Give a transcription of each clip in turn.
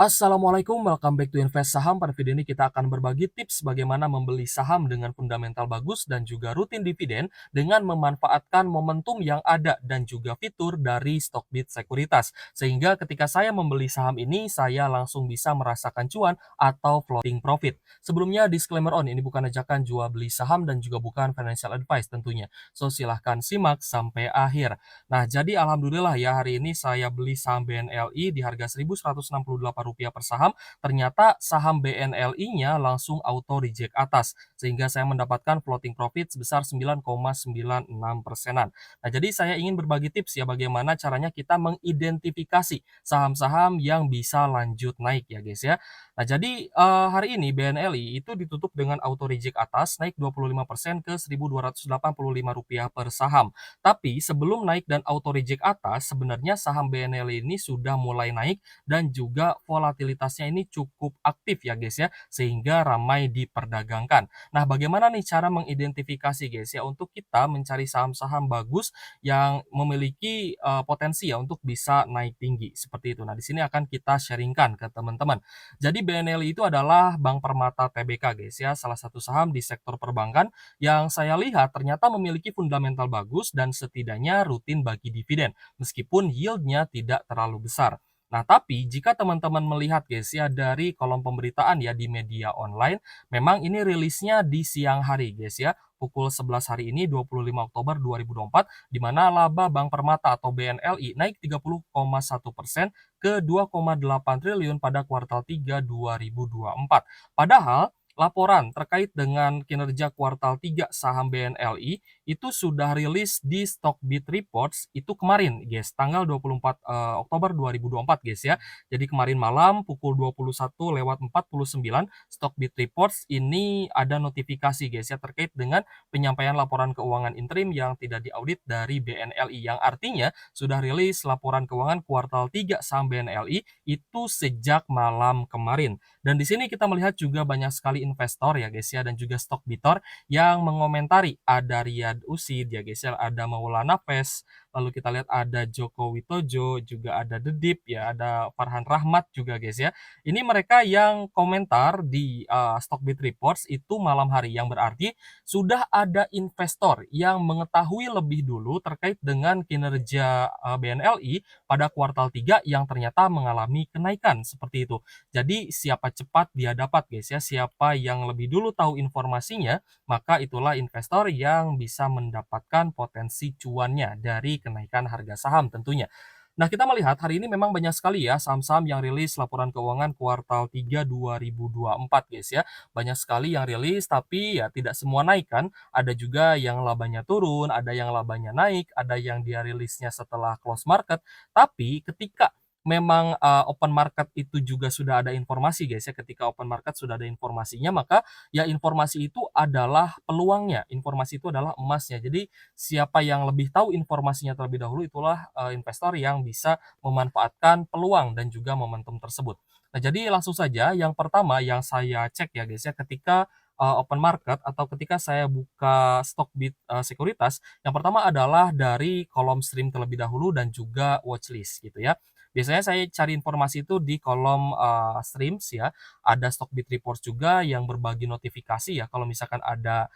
Assalamualaikum, welcome back to Invest Saham. Pada video ini kita akan berbagi tips bagaimana membeli saham dengan fundamental bagus dan juga rutin dividen dengan memanfaatkan momentum yang ada dan juga fitur dari Stockbit Sekuritas. Sehingga ketika saya membeli saham ini, saya langsung bisa merasakan cuan atau floating profit. Sebelumnya disclaimer on, ini bukan ajakan jual beli saham dan juga bukan financial advice tentunya. So silahkan simak sampai akhir. Nah, jadi alhamdulillah ya hari ini saya beli saham BNLI di harga Rp1.168 per saham. Ternyata saham BNLI-nya langsung auto reject atas sehingga saya mendapatkan floating profit sebesar 9,96%-an. Nah, jadi saya ingin berbagi tips ya bagaimana caranya kita mengidentifikasi saham-saham yang bisa lanjut naik ya guys ya. Nah, jadi hari ini BNLI itu ditutup dengan auto reject atas naik 25% ke Rp1.285 per saham. Tapi sebelum naik dan auto reject atas, sebenarnya saham BNL ini sudah mulai naik dan juga volatilitasnya ini cukup aktif ya guys ya, sehingga ramai diperdagangkan. Nah, bagaimana nih cara mengidentifikasi guys ya untuk kita mencari saham-saham bagus yang memiliki potensi ya untuk bisa naik tinggi seperti itu. Nah, di sini akan kita sharingkan ke teman-teman. Jadi BNL itu adalah Bank Permata Tbk guys ya, salah satu saham di sektor perbankan yang saya lihat ternyata memiliki fundamental bagus dan setidaknya rutin bagi dividen, meskipun yieldnya tidak terlalu besar. Nah, tapi jika teman-teman melihat guys ya dari kolom pemberitaan ya di media online, memang ini rilisnya di siang hari guys ya, pukul 11 hari ini 25 Oktober 2024, di mana laba Bank Permata atau BNLI naik 30,1% ke 2,8 triliun pada kuartal 3 2024. Padahal laporan terkait dengan kinerja kuartal 3 saham BNLI itu sudah rilis di Stockbit Reports itu kemarin guys, tanggal 24 Oktober 2024 guys ya. Jadi kemarin malam pukul 21.49 Stockbit Reports ini ada notifikasi guys ya terkait dengan penyampaian laporan keuangan interim yang tidak diaudit dari BNLI, yang artinya sudah rilis laporan keuangan kuartal 3 saham BNLI itu sejak malam kemarin. Dan di sini kita melihat juga banyak sekali investor ya guys ya dan juga stockbitor yang mengomentari, ada Riyad Usid ya guys ya, ada Maulana Fes, lalu kita lihat ada Joko Witojo, juga ada Dedip ya, ada Farhan Rahmat juga guys ya. Ini mereka yang komentar di Stockbit Reports itu malam hari, yang berarti sudah ada investor yang mengetahui lebih dulu terkait dengan kinerja BNLI pada kuartal 3 yang ternyata mengalami kenaikan seperti itu. Jadi siapa cepat dia dapat guys ya, siapa yang lebih dulu tahu informasinya, maka itulah investor yang bisa mendapatkan potensi cuannya dari kenaikan harga saham tentunya. Nah, kita melihat hari ini memang banyak sekali ya saham-saham yang rilis laporan keuangan kuartal 3 2024 guys ya. Banyak sekali yang rilis tapi ya tidak semua naik kan. Ada juga yang labanya turun, ada yang labanya naik, ada yang dia rilisnya setelah close market. Tapi ketika memang open market itu juga sudah ada informasi guys ya, ketika open market sudah ada informasinya, maka ya informasi itu adalah peluangnya, informasi itu adalah emasnya. Jadi siapa yang lebih tahu informasinya terlebih dahulu, itulah investor yang bisa memanfaatkan peluang dan juga momentum tersebut. Nah, jadi langsung saja yang pertama yang saya cek ya guys ya, ketika open market atau ketika saya buka Stockbit Sekuritas, yang pertama adalah dari kolom stream terlebih dahulu dan juga watchlist gitu ya. Biasanya saya cari informasi itu di kolom streams ya, ada Stockbit Reports juga yang berbagi notifikasi ya kalau misalkan ada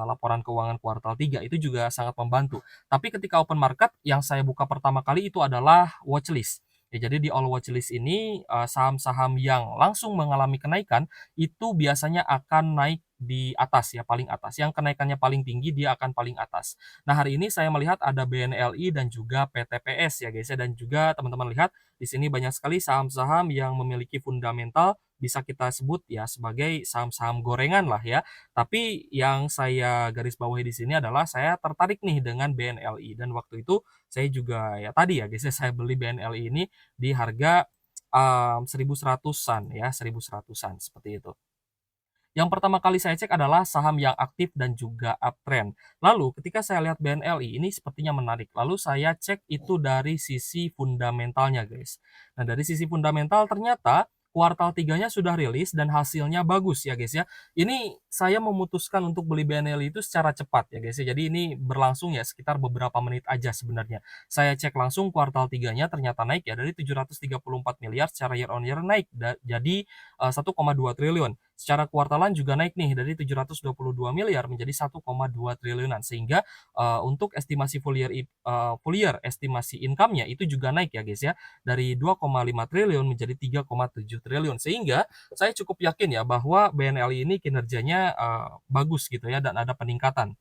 laporan keuangan kuartal 3 itu juga sangat membantu. Tapi ketika open market yang saya buka pertama kali itu adalah watchlist. Ya, jadi di all watchlist ini saham-saham yang langsung mengalami kenaikan itu biasanya akan naik di atas ya, paling atas. Yang kenaikannya paling tinggi dia akan paling atas. Nah, hari ini saya melihat ada BNLI dan juga PTPS ya guys ya, dan juga teman-teman lihat di sini banyak sekali saham-saham yang memiliki fundamental, bisa kita sebut ya sebagai saham-saham gorengan lah ya. Tapi yang saya garis bawahi di sini adalah saya tertarik nih dengan BNLI, dan waktu itu saya juga ya tadi ya guys ya, saya beli BNLI ini di harga 1.100-an ya, 1.100-an seperti itu. Yang pertama kali saya cek adalah saham yang aktif dan juga uptrend. Lalu ketika saya lihat BNLI ini sepertinya menarik, lalu saya cek itu dari sisi fundamentalnya guys. Nah, dari sisi fundamental ternyata kuartal tiganya sudah rilis dan hasilnya bagus ya guys ya. Ini saya memutuskan untuk beli BNL itu secara cepat ya guys ya. Jadi ini berlangsung ya sekitar beberapa menit aja sebenarnya. Saya cek langsung kuartal tiganya ternyata naik ya dari 734 miliar secara year on year naik jadi 1,2 triliun. Secara kuartalan juga naik nih dari 722 miliar menjadi 1,2 triliunan sehingga untuk estimasi full year estimasi income-nya itu juga naik ya guys ya dari 2,5 triliun menjadi 3,7 triliun sehingga saya cukup yakin ya bahwa BNLI ini kinerjanya bagus gitu ya dan ada peningkatan.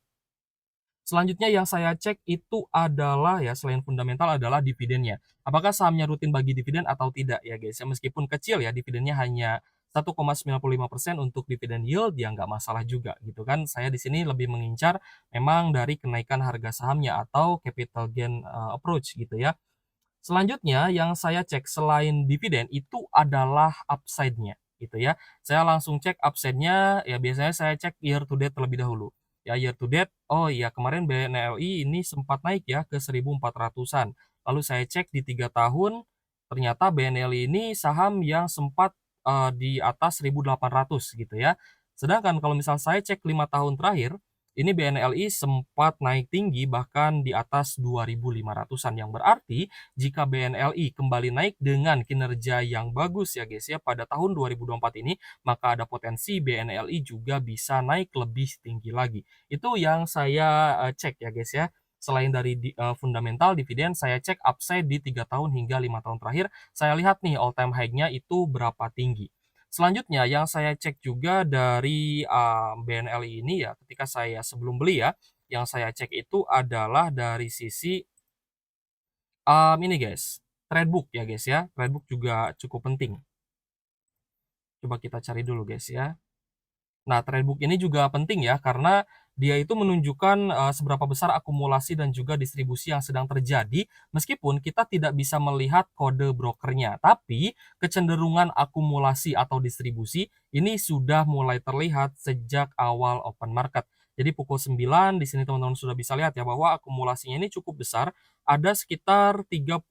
Selanjutnya yang saya cek itu adalah ya selain fundamental adalah dividennya. Apakah sahamnya rutin bagi dividen atau tidak ya guys ya. Meskipun kecil ya dividennya hanya 1,95% untuk dividen yield ya nggak masalah juga gitu kan. Saya di sini lebih mengincar memang dari kenaikan harga sahamnya atau capital gain approach gitu ya. Selanjutnya yang saya cek selain dividen itu adalah upside-nya gitu ya. Saya langsung cek upside-nya ya biasanya saya cek year to date terlebih dahulu. Ya year to date, oh iya kemarin BNLI ini sempat naik ya ke 1.400-an. Lalu saya cek di 3 tahun, ternyata BNLI ini saham yang sempat di atas 1.800 gitu ya. Sedangkan kalau misal saya cek 5 tahun terakhir, ini BNLI sempat naik tinggi bahkan di atas 2.500-an yang berarti jika BNLI kembali naik dengan kinerja yang bagus ya guys ya pada tahun 2024 ini, maka ada potensi BNLI juga bisa naik lebih tinggi lagi. Itu yang saya cek ya guys ya. Selain dari fundamental dividen, saya cek upside di 3 tahun hingga 5 tahun terakhir. Saya lihat nih all time high-nya itu berapa tinggi. Selanjutnya yang saya cek juga dari BNLI ini ya ketika saya sebelum beli ya, yang saya cek itu adalah dari sisi ini guys, Tradebook ya guys ya, Tradebook juga cukup penting. Coba kita cari dulu guys ya. Nah, Tradebook ini juga penting ya, karena dia itu menunjukkan seberapa besar akumulasi dan juga distribusi yang sedang terjadi, meskipun kita tidak bisa melihat kode brokernya. Tapi, kecenderungan akumulasi atau distribusi ini sudah mulai terlihat sejak awal open market. Jadi pukul 9 di sini teman-teman sudah bisa lihat ya bahwa akumulasinya ini cukup besar, ada sekitar 38.000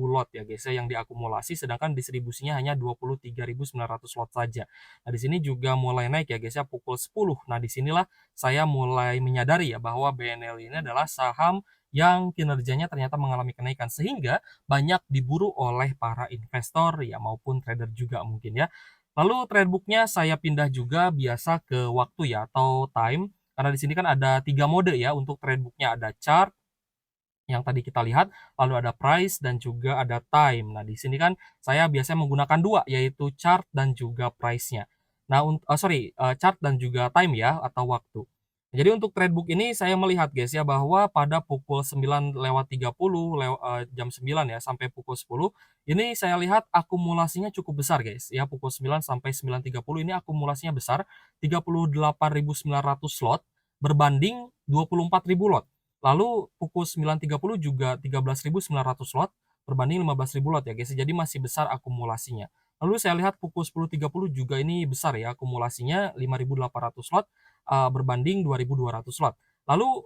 lot ya guys ya yang diakumulasi, sedangkan distribusinya hanya 23.900 lot saja. Nah, di sini juga mulai naik ya guys ya pukul 10. Nah, disinilah saya mulai menyadari ya bahwa BNL ini adalah saham yang kinerjanya ternyata mengalami kenaikan sehingga banyak diburu oleh para investor ya maupun trader juga mungkin ya. Lalu Tradebook-nya saya pindah juga biasa ke waktu ya atau time karena di sini kan ada 3 mode ya untuk Tradebook-nya ada chart yang tadi kita lihat, lalu ada price dan juga ada time. Nah, di sini kan saya biasanya menggunakan 2 yaitu chart dan juga price-nya. Nah, chart dan juga time ya atau waktu. Jadi untuk Tradebook ini saya melihat guys ya bahwa pada pukul 9:30 jam 9 ya sampai pukul 10 ini saya lihat akumulasinya cukup besar guys ya pukul 9 sampai 9:30 ini akumulasinya besar 38.900 slot berbanding 24.000 lot. Lalu pukul 9.30 juga 13.900 lot berbanding 15.000 lot ya guys, jadi masih besar akumulasinya. Lalu saya lihat pukul 10.30 juga ini besar ya akumulasinya 5.800 lot berbanding 2.200 lot. Lalu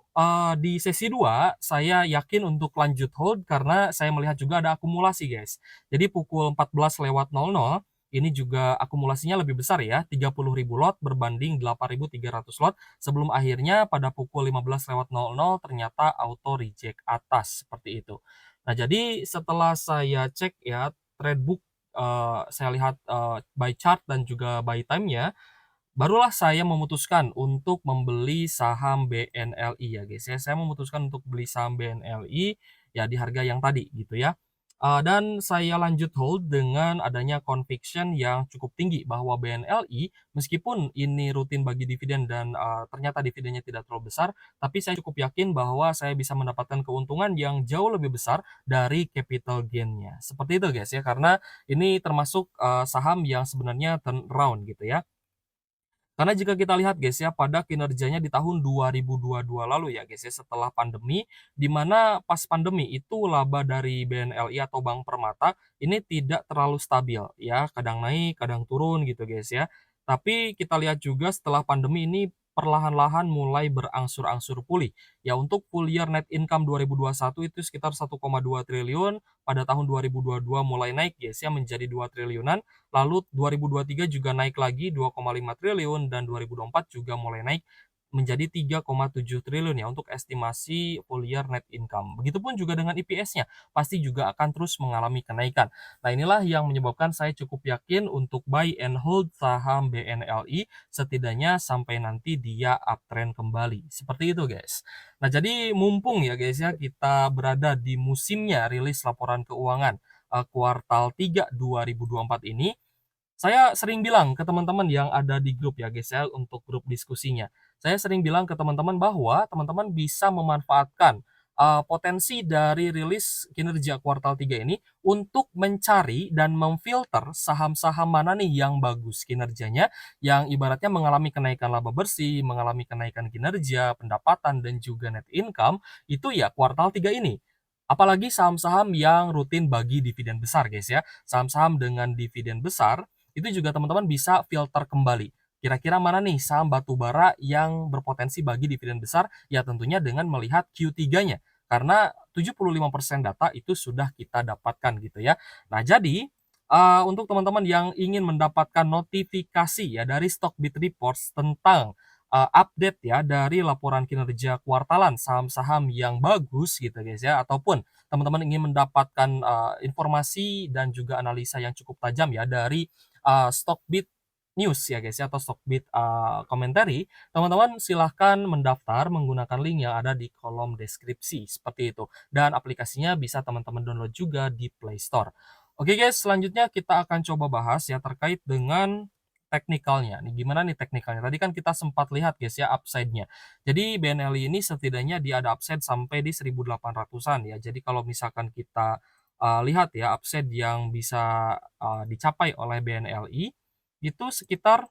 di sesi 2 saya yakin untuk lanjut hold karena saya melihat juga ada akumulasi guys. Jadi pukul 14:00 ini juga akumulasinya lebih besar ya, 30.000 lot berbanding 8.300 lot sebelum akhirnya pada pukul 15:00 ternyata auto reject atas, seperti itu. Nah, jadi setelah saya cek ya Tradebook, saya lihat, by chart dan juga by time-nya, barulah saya memutuskan untuk membeli saham BNLI ya guys ya. Saya memutuskan untuk beli saham BNLI ya di harga yang tadi gitu ya. Dan saya lanjut hold dengan adanya conviction yang cukup tinggi bahwa BNLI meskipun ini rutin bagi dividen dan ternyata dividennya tidak terlalu besar, tapi saya cukup yakin bahwa saya bisa mendapatkan keuntungan yang jauh lebih besar dari capital gain-nya. Seperti itu guys ya, karena ini termasuk saham yang sebenarnya turnaround gitu ya. Karena jika kita lihat guys ya, pada kinerjanya di tahun 2022 lalu ya guys ya, setelah pandemi, di mana pas pandemi itu laba dari BNLI atau Bank Permata ini tidak terlalu stabil ya, kadang naik, kadang turun gitu guys ya. Tapi kita lihat juga setelah pandemi ini perlahan-lahan mulai berangsur-angsur pulih. Ya untuk full year net income 2021 itu sekitar 1,2 triliun, pada tahun 2022 mulai naik guys ya menjadi 2 triliunan, lalu 2023 juga naik lagi 2,5 triliun dan 2024 juga mulai naik menjadi 3,7 triliun ya untuk estimasi full year net income. Begitupun juga dengan EPS-nya, pasti juga akan terus mengalami kenaikan. Nah, inilah yang menyebabkan saya cukup yakin untuk buy and hold saham BNLI setidaknya sampai nanti dia uptrend kembali. Seperti itu, guys. Nah, jadi mumpung ya, guys ya, kita berada di musimnya rilis laporan keuangan kuartal 3 2024 ini, saya sering bilang ke teman-teman yang ada di grup ya guys ya, untuk grup diskusinya. Saya sering bilang ke teman-teman bahwa teman-teman bisa memanfaatkan, potensi dari rilis kinerja kuartal 3 ini untuk mencari dan memfilter saham-saham mana nih yang bagus kinerjanya, yang ibaratnya mengalami kenaikan laba bersih, mengalami kenaikan kinerja, pendapatan, dan juga net income, itu ya kuartal 3 ini. Apalagi saham-saham yang rutin bagi dividen besar guys ya. Saham-saham dengan dividen besar itu juga teman-teman bisa filter kembali. Kira-kira mana nih saham batubara yang berpotensi bagi dividen besar? Ya tentunya dengan melihat Q3-nya. Karena 75% data itu sudah kita dapatkan gitu ya. Nah jadi, untuk teman-teman yang ingin mendapatkan notifikasi ya dari Stockbit Reports tentang, update ya dari laporan kinerja kuartalan saham-saham yang bagus gitu guys ya, ataupun teman-teman ingin mendapatkan, informasi dan juga analisa yang cukup tajam ya dari Stockbit News ya guys ya atau Stockbit, Commentary, teman-teman silahkan mendaftar menggunakan link yang ada di kolom deskripsi, seperti itu. Dan aplikasinya bisa teman-teman download juga di Play Store. Oke guys, selanjutnya kita akan coba bahas ya terkait dengan teknikalnya. Nih gimana nih teknikalnya? Tadi kan kita sempat lihat guys ya upside-nya. Jadi BNLI ini setidaknya dia ada upside sampai di 1.800-an ya. Jadi kalau misalkan kita, lihat ya upside yang bisa, dicapai oleh BNLI itu sekitar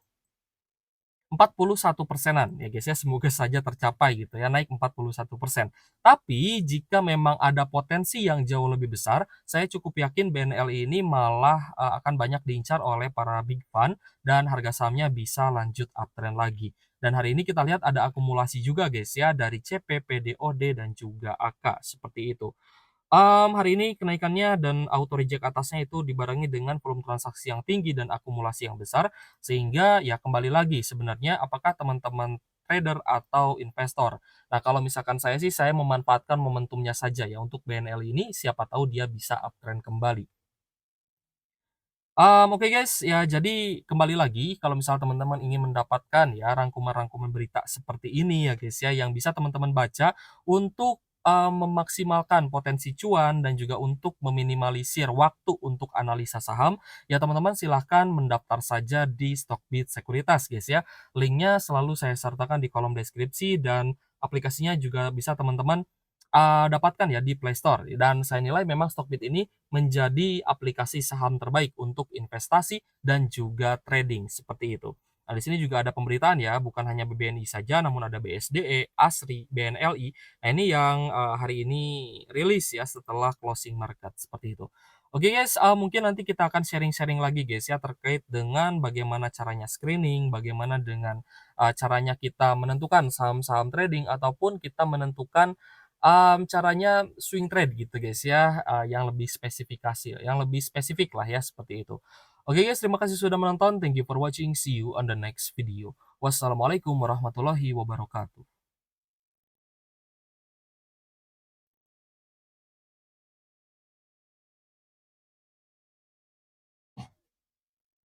41%-an ya guys ya, semoga saja tercapai gitu ya, naik 41%. Tapi jika memang ada potensi yang jauh lebih besar, saya cukup yakin BNLI ini malah, akan banyak diincar oleh para big fund dan harga sahamnya bisa lanjut uptrend lagi. Dan hari ini kita lihat ada akumulasi juga guys ya, dari CP, PDOD, dan juga AK, seperti itu. Hari ini kenaikannya dan auto reject atasnya itu dibarengi dengan volume transaksi yang tinggi dan akumulasi yang besar, sehingga ya kembali lagi sebenarnya apakah teman-teman trader atau investor. Nah, kalau misalkan saya sih, saya memanfaatkan momentumnya saja ya untuk BNL ini, siapa tahu dia bisa uptrend kembali. Oke guys, ya jadi kembali lagi kalau misal teman-teman ingin mendapatkan ya rangkuman-rangkuman berita seperti ini ya guys ya, yang bisa teman-teman baca untuk, memaksimalkan potensi cuan dan juga untuk meminimalisir waktu untuk analisa saham, ya teman-teman silahkan mendaftar saja di Stockbit Sekuritas guys ya. Linknya selalu saya sertakan di kolom deskripsi dan aplikasinya juga bisa teman-teman, dapatkan ya di Play Store dan saya nilai memang Stockbit ini menjadi aplikasi saham terbaik untuk investasi dan juga trading, seperti itu. Nah, di sini juga ada pemberitaan ya, bukan hanya BBNI saja, namun ada BSDE, ASRI, BNLI. Nah, ini yang hari ini rilis ya setelah closing market, seperti itu. Oke guys, mungkin nanti kita akan sharing-sharing lagi guys ya terkait dengan bagaimana caranya screening, bagaimana dengan caranya kita menentukan saham-saham trading ataupun kita menentukan caranya swing trade gitu guys ya, yang lebih spesifik lah ya seperti itu. Oke guys, terima kasih sudah menonton, thank you for watching, see you on the next video. Wassalamualaikum warahmatullahi wabarakatuh.